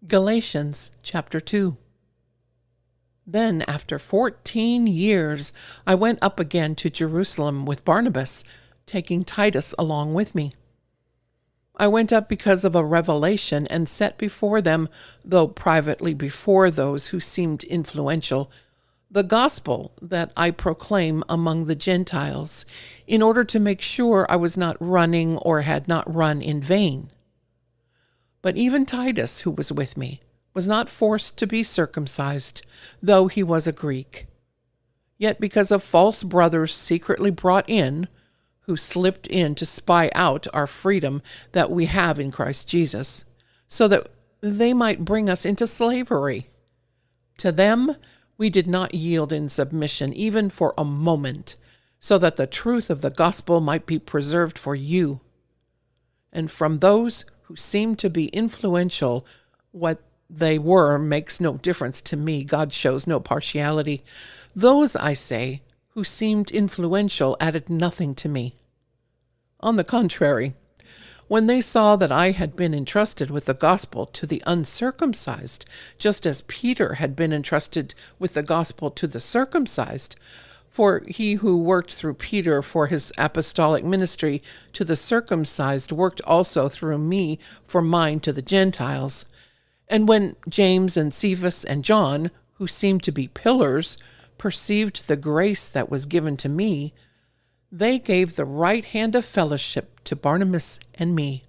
Galatians chapter 2. Then, after 14 years, I went up again to Jerusalem with Barnabas, taking Titus along with me. I went up because of a revelation and set before them, though privately before those who seemed influential, the gospel that I proclaim among the Gentiles, in order to make sure I was not running or had not run in vain. But even Titus, who was with me, was not forced to be circumcised, though he was a Greek. Yet because of false brothers secretly brought in, who slipped in to spy out our freedom that we have in Christ Jesus, so that they might bring us into slavery. To them we did not yield in submission even for a moment, so that the truth of the gospel might be preserved for you. And from those who seemed to be influential, what they were makes no difference to me. God shows no partiality. Those, I say, who seemed influential added nothing to me. On the contrary, when they saw that I had been entrusted with the gospel to the uncircumcised, just as Peter had been entrusted with the gospel to the circumcised, for he who worked through Peter for his apostolic ministry to the circumcised worked also through me for mine to the Gentiles. And when James and Cephas and John, who seemed to be pillars, perceived the grace that was given to me, they gave the right hand of fellowship to Barnabas and me,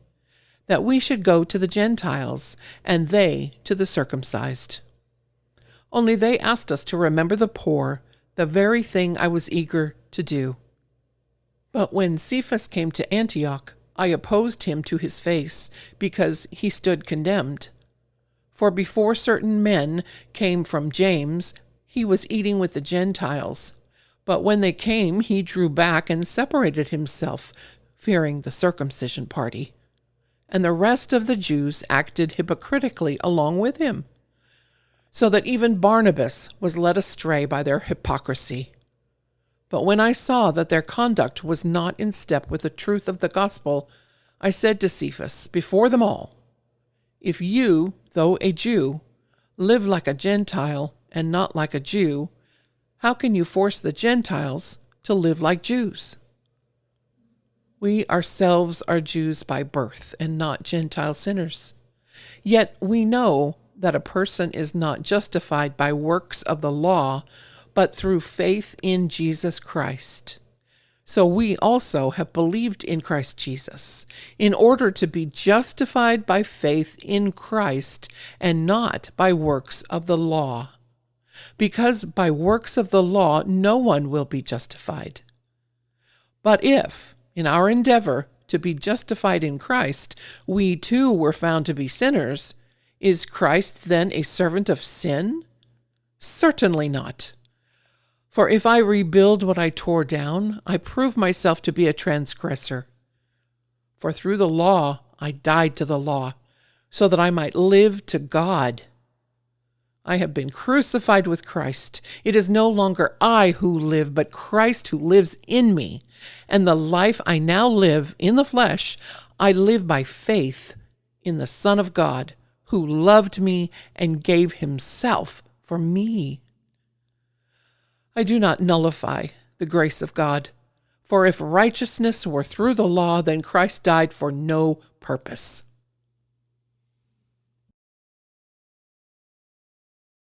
that we should go to the Gentiles, and they to the circumcised. Only they asked us to remember the poor, the very thing I was eager to do. But when Cephas came to Antioch, I opposed him to his face, because he stood condemned. For before certain men came from James, he was eating with the Gentiles. But when they came, he drew back and separated himself, fearing the circumcision party. And the rest of the Jews acted hypocritically along with him, so that even Barnabas was led astray by their hypocrisy. But when I saw that their conduct was not in step with the truth of the gospel, I said to Cephas before them all, "If you, though a Jew, live like a Gentile and not like a Jew, how can you force the Gentiles to live like Jews? We ourselves are Jews by birth and not Gentile sinners. Yet we know that a person is not justified by works of the law, but through faith in Jesus Christ. So we also have believed in Christ Jesus, in order to be justified by faith in Christ and not by works of the law. Because by works of the law no one will be justified. But if, in our endeavor to be justified in Christ, we too were found to be sinners, is Christ then a servant of sin? Certainly not. For if I rebuild what I tore down, I prove myself to be a transgressor. For through the law I died to the law, so that I might live to God. I have been crucified with Christ. It is no longer I who live, but Christ who lives in me. And the life I now live in the flesh, I live by faith in the Son of God, who loved me and gave himself for me. I do not nullify the grace of God, for if righteousness were through the law, then Christ died for no purpose.